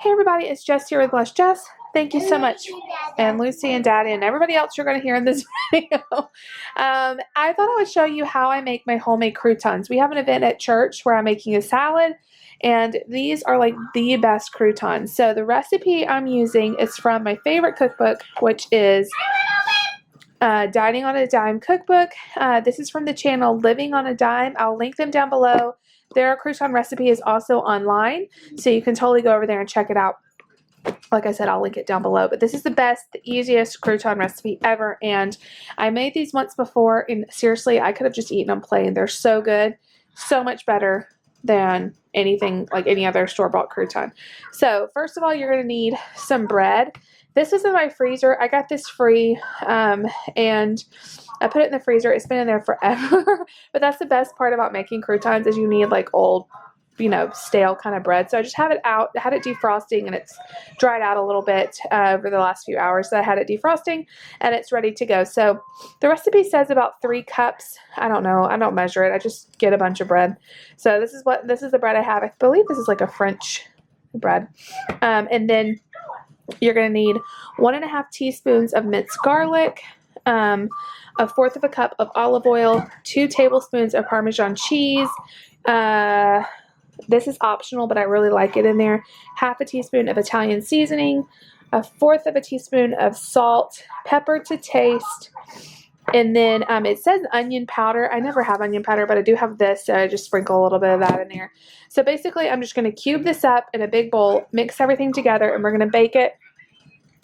Hey everybody, it's Jess here with Bless Jess. Thank you so much. And Lucy and Daddy and everybody else you're going to hear in this video. I thought I would show you how I make my homemade croutons. We have an event at church where I'm making a salad, and these are like the best croutons. So the recipe I'm using is from my favorite cookbook, which is Dining on a Dime cookbook. This is from the channel Living on a Dime. I'll link them down below. Their crouton recipe is also online, so you can totally go over there and check it out. Like I said, I'll link it down below. But this is the best, the easiest crouton recipe ever. And I made these once before, and seriously, I could have just eaten them plain. They're so good, so much better than anything like any other store-bought crouton. So first of all, you're going to need some bread. This is in my freezer. I got this free, and I put it in the freezer. It's been in there forever. But that's the best part about making croutons is you need like old, you know, stale kind of bread. So I just have it out. I had it defrosting, and it's dried out a little bit over the last few hours. So I had it defrosting, and it's ready to go. So the recipe says about 3 cups. I don't know. I don't measure it. I just get a bunch of bread. So this is the bread I have. I believe this is like a French bread. And then you're going to need 1½ teaspoons of minced garlic, 1/4 of a cup of olive oil, 2 tablespoons of Parmesan cheese. This is optional, but I really like it in there. 1/2 teaspoon of Italian seasoning, 1/4 of a teaspoon of salt, pepper to taste, and then it says onion powder. I never have onion powder, but I do have this, so I just sprinkle a little bit of that in there. So basically, I'm just going to cube this up in a big bowl, mix everything together, and we're going to bake it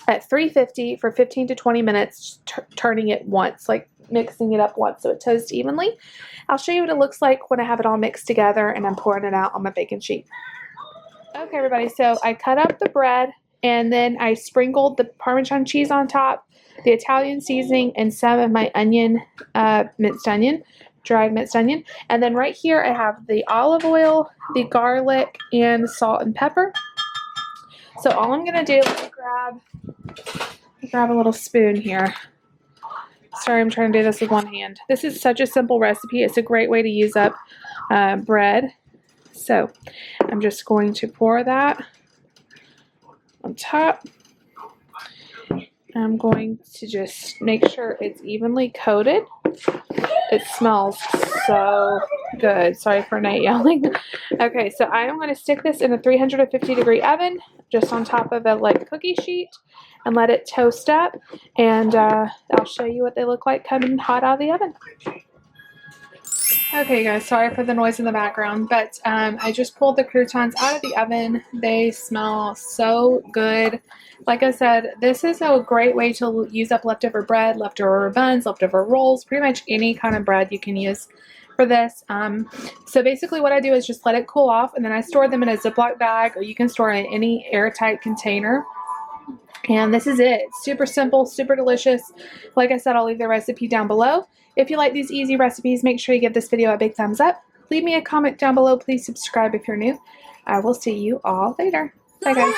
at 350 for 15 to 20 minutes, turning it once, like mixing it up once so it toasts evenly. I'll show you what it looks like when I have it all mixed together and I'm pouring it out on my baking sheet. Okay, everybody, so I cut up the bread, and then I sprinkled the Parmesan cheese on top, the Italian seasoning, and some of my onion, minced onion, dried minced onion. And then right here I have the olive oil, the garlic, and salt and pepper. So all I'm going to do is grab a little spoon here. Sorry, I'm trying to do this with one hand. This is such a simple recipe. It's a great way to use up bread. So I'm just going to pour that on top. I'm going to just make sure it's evenly coated. It smells so good. Sorry for Nate yelling. Okay, so I am going to stick this in a 350-degree oven just on top of a like cookie sheet and let it toast up, and I'll show you what they look like coming hot out of the oven. Okay guys, sorry for the noise in the background, but I just pulled the croutons out of the oven. They smell so good. Like I said, this is a great way to use up leftover bread, leftover buns, leftover rolls, pretty much any kind of bread you can use for this. So basically what I do is just let it cool off, and then I store them in a Ziploc bag, or you can store it in any airtight container. And this is it. It's super simple, super delicious. Like I said, I'll leave the recipe down below. If you like these easy recipes, make sure you give this video a big thumbs up. Leave me a comment down below. Please subscribe if you're new. I will see you all later. Bye guys.